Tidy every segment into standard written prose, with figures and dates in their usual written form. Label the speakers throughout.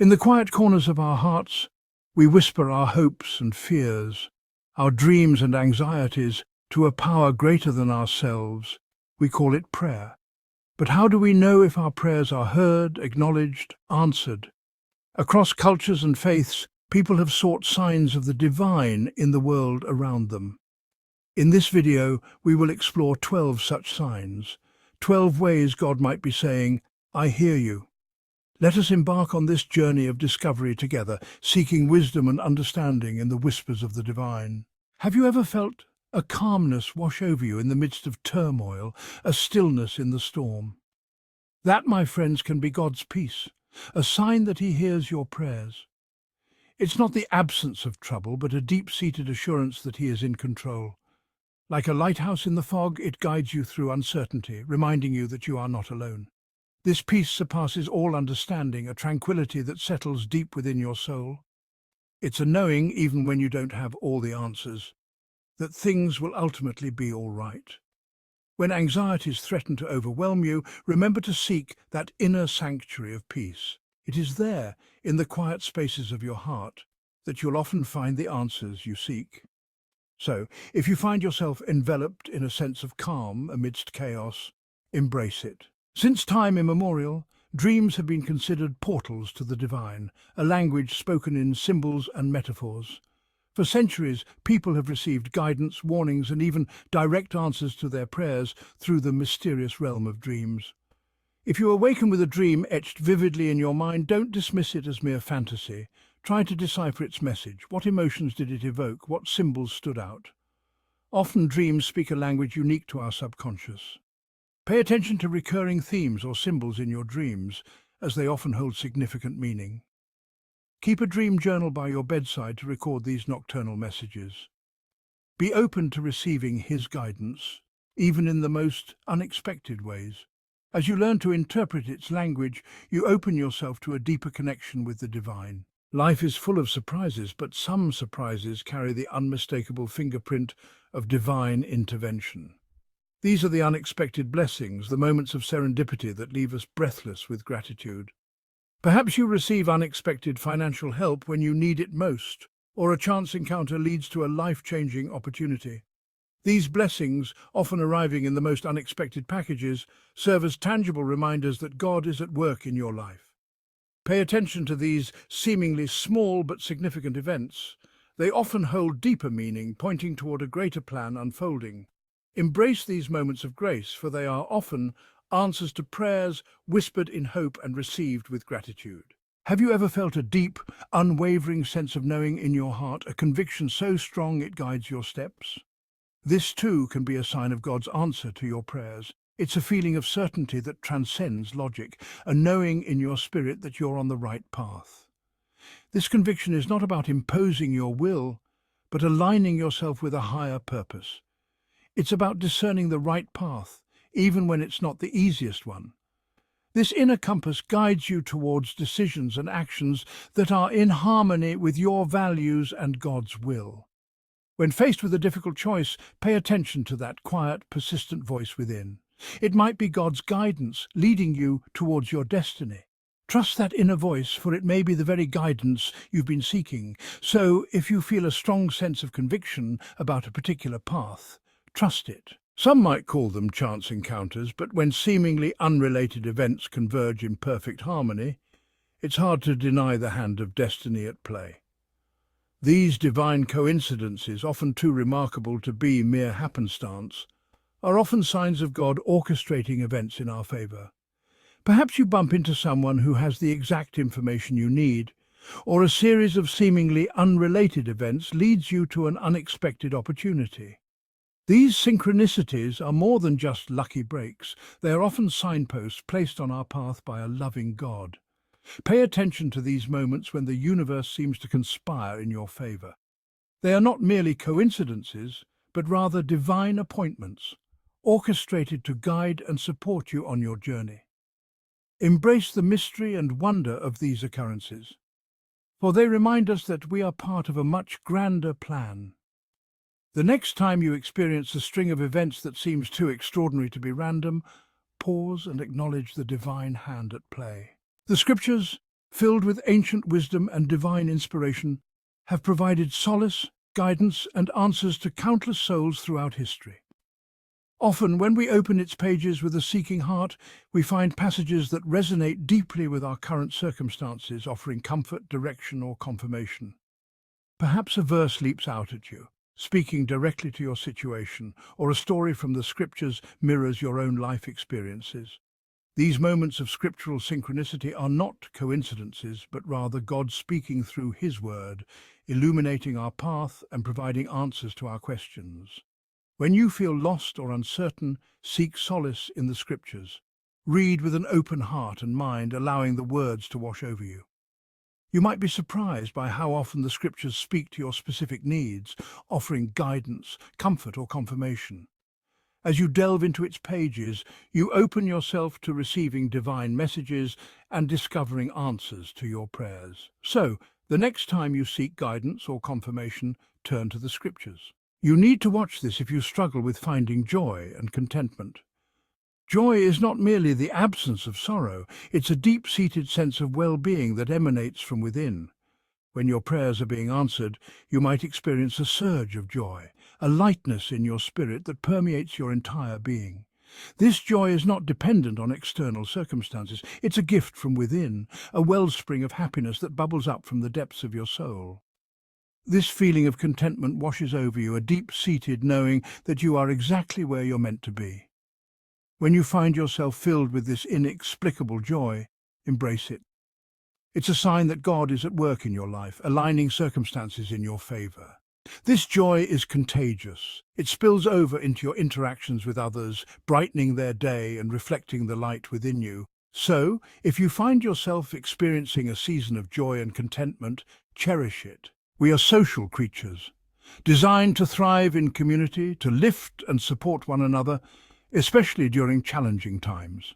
Speaker 1: In the quiet corners of our hearts, we whisper our hopes and fears, our dreams and anxieties to a power greater than ourselves. We call it prayer. But how do we know if our prayers are heard, acknowledged, answered? Across cultures and faiths, people have sought signs of the divine in the world around them. In this video, we will explore 12 such signs, 12 ways God might be saying, "I hear you." Let us embark on this journey of discovery together, seeking wisdom and understanding in the whispers of the divine. Have you ever felt a calmness wash over you in the midst of turmoil, a stillness in the storm? That, my friends, can be God's peace, a sign that He hears your prayers. It's not the absence of trouble, but a deep-seated assurance that He is in control. Like a lighthouse in the fog, it guides you through uncertainty, reminding you that you are not alone. This peace surpasses all understanding, a tranquility that settles deep within your soul. It's a knowing, even when you don't have all the answers, that things will ultimately be all right. When anxieties threaten to overwhelm you, remember to seek that inner sanctuary of peace. It is there, in the quiet spaces of your heart, that you'll often find the answers you seek. So, if you find yourself enveloped in a sense of calm amidst chaos, embrace it. Since time immemorial, dreams have been considered portals to the divine, a language spoken in symbols and metaphors. For centuries, people have received guidance, warnings, and even direct answers to their prayers through the mysterious realm of dreams. If you awaken with a dream etched vividly in your mind, don't dismiss it as mere fantasy. Try to decipher its message. What emotions did it evoke? What symbols stood out? Often dreams speak a language unique to our subconscious. Pay attention to recurring themes or symbols in your dreams, as they often hold significant meaning. Keep a dream journal by your bedside to record these nocturnal messages. Be open to receiving His guidance, even in the most unexpected ways. As you learn to interpret its language, you open yourself to a deeper connection with the divine. Life is full of surprises, but some surprises carry the unmistakable fingerprint of divine intervention. These are the unexpected blessings, the moments of serendipity that leave us breathless with gratitude. Perhaps you receive unexpected financial help when you need it most, or a chance encounter leads to a life-changing opportunity. These blessings, often arriving in the most unexpected packages, serve as tangible reminders that God is at work in your life. Pay attention to these seemingly small but significant events. They often hold deeper meaning, pointing toward a greater plan unfolding. Embrace these moments of grace, for they are often answers to prayers whispered in hope and received with gratitude. Have you ever felt a deep, unwavering sense of knowing in your heart, a conviction so strong it guides your steps? This too can be a sign of God's answer to your prayers. It's a feeling of certainty that transcends logic, a knowing in your spirit that you're on the right path. This conviction is not about imposing your will, but aligning yourself with a higher purpose. It's about discerning the right path, even when it's not the easiest one. This inner compass guides you towards decisions and actions that are in harmony with your values and God's will. When faced with a difficult choice, pay attention to that quiet, persistent voice within. It might be God's guidance leading you towards your destiny. Trust that inner voice, for it may be the very guidance you've been seeking. So, if you feel a strong sense of conviction about a particular path, trust it. Some might call them chance encounters, but when seemingly unrelated events converge in perfect harmony, it's hard to deny the hand of destiny at play. These divine coincidences, often too remarkable to be mere happenstance, are often signs of God orchestrating events in our favor. Perhaps you bump into someone who has the exact information you need, or a series of seemingly unrelated events leads you to an unexpected opportunity. These synchronicities are more than just lucky breaks. They are often signposts placed on our path by a loving God. Pay attention to these moments when the universe seems to conspire in your favor. They are not merely coincidences, but rather divine appointments, orchestrated to guide and support you on your journey. Embrace the mystery and wonder of these occurrences, for they remind us that we are part of a much grander plan. The next time you experience a string of events that seems too extraordinary to be random, pause and acknowledge the divine hand at play. The scriptures filled with ancient wisdom and divine inspiration, have provided solace, guidance, and answers to countless souls throughout history. Often, when we open its pages with a seeking heart, we find passages that resonate deeply with our current circumstances, offering comfort, direction, or confirmation. Perhaps a verse leaps out at you, speaking directly to your situation, or a story from the scriptures mirrors your own life experiences. These moments of scriptural synchronicity are not coincidences, but rather God speaking through His Word, illuminating our path and providing answers to our questions. When you feel lost or uncertain, seek solace in the scriptures. Read with an open heart and mind, allowing the words to wash over you. You might be surprised by how often the scriptures speak to your specific needs, offering guidance, comfort, or confirmation. As you delve into its pages, you open yourself to receiving divine messages and discovering answers to your prayers. So, the next time you seek guidance or confirmation, turn to the scriptures. You need to watch this if you struggle with finding joy and contentment. Joy is not merely the absence of sorrow, it's a deep-seated sense of well-being that emanates from within. When your prayers are being answered, you might experience a surge of joy, a lightness in your spirit that permeates your entire being. This joy is not dependent on external circumstances. It's a gift from within, a wellspring of happiness that bubbles up from the depths of your soul. This feeling of contentment washes over you, a deep-seated knowing that you are exactly where you're meant to be. When you find yourself filled with this inexplicable joy, embrace it. It's a sign that God is at work in your life, aligning circumstances in your favor. This joy is contagious. It spills over into your interactions with others, brightening their day and reflecting the light within you. So, if you find yourself experiencing a season of joy and contentment, cherish it. We are social creatures, designed to thrive in community, to lift and support one another, especially during challenging times.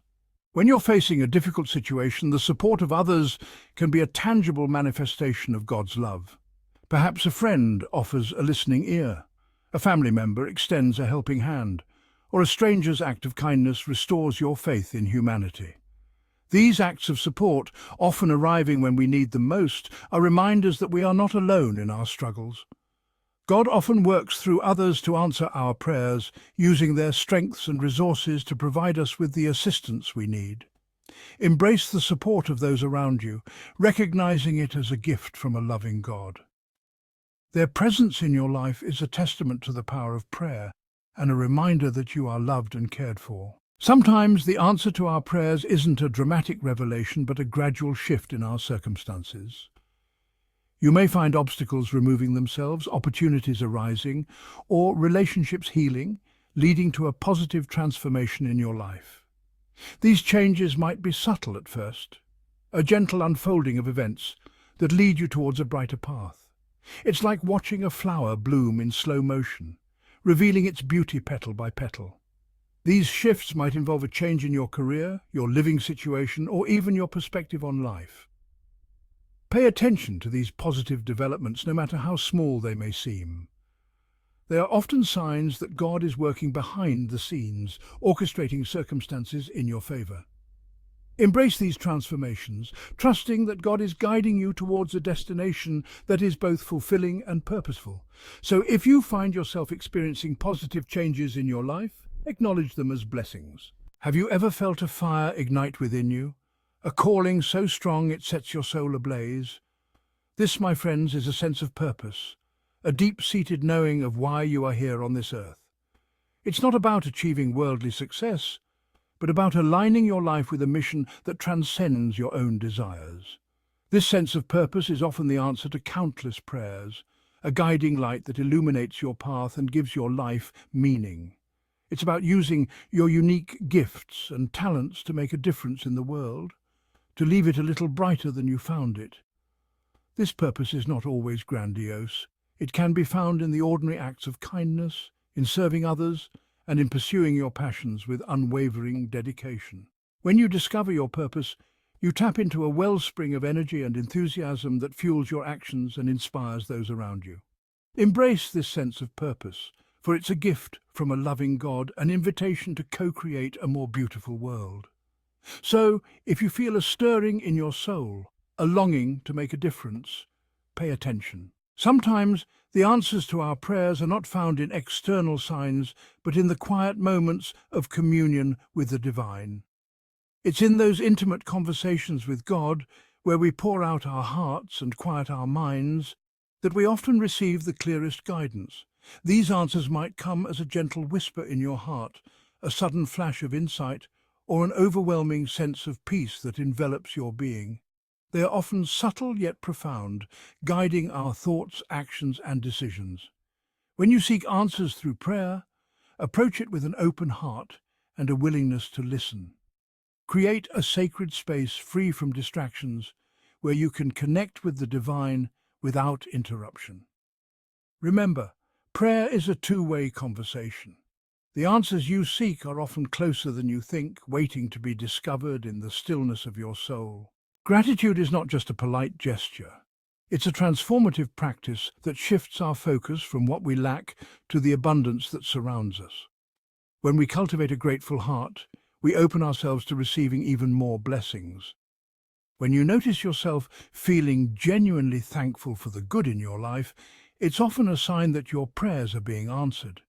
Speaker 1: When you're facing a difficult situation, the support of others can be a tangible manifestation of God's love. Perhaps a friend offers a listening ear, a family member extends a helping hand, or a stranger's act of kindness restores your faith in humanity. These acts of support, often arriving when we need them most, are reminders that we are not alone in our struggles. God often works through others to answer our prayers, using their strengths and resources to provide us with the assistance we need. Embrace the support of those around you, recognizing it as a gift from a loving God. Their presence in your life is a testament to the power of prayer and a reminder that you are loved and cared for. Sometimes the answer to our prayers isn't a dramatic revelation, but a gradual shift in our circumstances. You may find obstacles removing themselves, opportunities arising, or relationships healing, leading to a positive transformation in your life. These changes might be subtle at first, a gentle unfolding of events that lead you towards a brighter path. It's like watching a flower bloom in slow motion, revealing its beauty petal by petal. These shifts might involve a change in your career, your living situation, or even your perspective on life. Pay attention to these positive developments, no matter how small they may seem. They are often signs that God is working behind the scenes, orchestrating circumstances in your favor. Embrace these transformations, trusting that God is guiding you towards a destination that is both fulfilling and purposeful. So if you find yourself experiencing positive changes in your life, acknowledge them as blessings. Have you ever felt a fire ignite within you? A calling so strong it sets your soul ablaze? This, my friends, is a sense of purpose, a deep-seated knowing of why you are here on this earth. It's not about achieving worldly success, but about aligning your life with a mission that transcends your own desires. This sense of purpose is often the answer to countless prayers, a guiding light that illuminates your path and gives your life meaning. It's about using your unique gifts and talents to make a difference in the world, to leave it a little brighter than you found it. This purpose is not always grandiose. It can be found in the ordinary acts of kindness, in serving others, and in pursuing your passions with unwavering dedication. When you discover your purpose, you tap into a wellspring of energy and enthusiasm that fuels your actions and inspires those around you. Embrace this sense of purpose, for it's a gift from a loving God, an invitation to co-create a more beautiful world. So, if you feel a stirring in your soul, a longing to make a difference. Pay attention. Sometimes the answers to our prayers are not found in external signs, but in the quiet moments of communion with the divine. It's in those intimate conversations with God, where we pour out our hearts and quiet our minds, that we often receive the clearest guidance. These answers might come as a gentle whisper in your heart, a sudden flash of insight, or an overwhelming sense of peace that envelops your being. They are often subtle yet profound, guiding our thoughts, actions, and decisions. When you seek answers through prayer, approach it with an open heart and a willingness to listen. Create a sacred space free from distractions, where you can connect with the divine without interruption. Remember, prayer is a two-way conversation. The answers you seek are often closer than you think, waiting to be discovered in the stillness of your soul. Gratitude is not just a polite gesture. It's a transformative practice that shifts our focus from what we lack to the abundance that surrounds us. When we cultivate a grateful heart, we open ourselves to receiving even more blessings. When you notice yourself feeling genuinely thankful for the good in your life, it's often a sign that your prayers are being answered.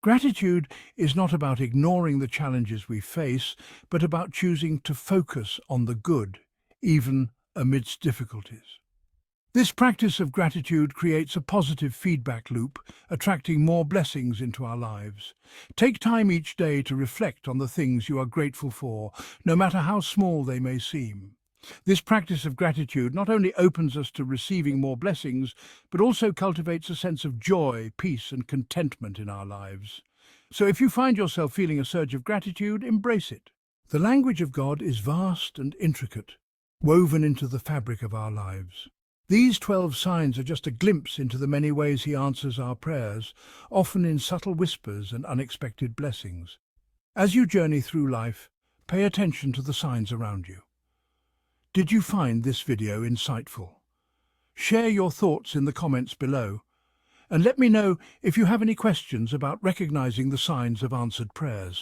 Speaker 1: Gratitude is not about ignoring the challenges we face, but about choosing to focus on the good, even amidst difficulties. This practice of gratitude creates a positive feedback loop, attracting more blessings into our lives. Take time each day to reflect on the things you are grateful for, no matter how small they may seem. This practice of gratitude not only opens us to receiving more blessings, but also cultivates a sense of joy, peace, and contentment in our lives. So if you find yourself feeling a surge of gratitude, embrace it. The language of God is vast and intricate, woven into the fabric of our lives. These 12 signs are just a glimpse into the many ways He answers our prayers, often in subtle whispers and unexpected blessings. As you journey through life, pay attention to the signs around you. Did you find this video insightful? Share your thoughts in the comments below, and let me know if you have any questions about recognizing the signs of answered prayers.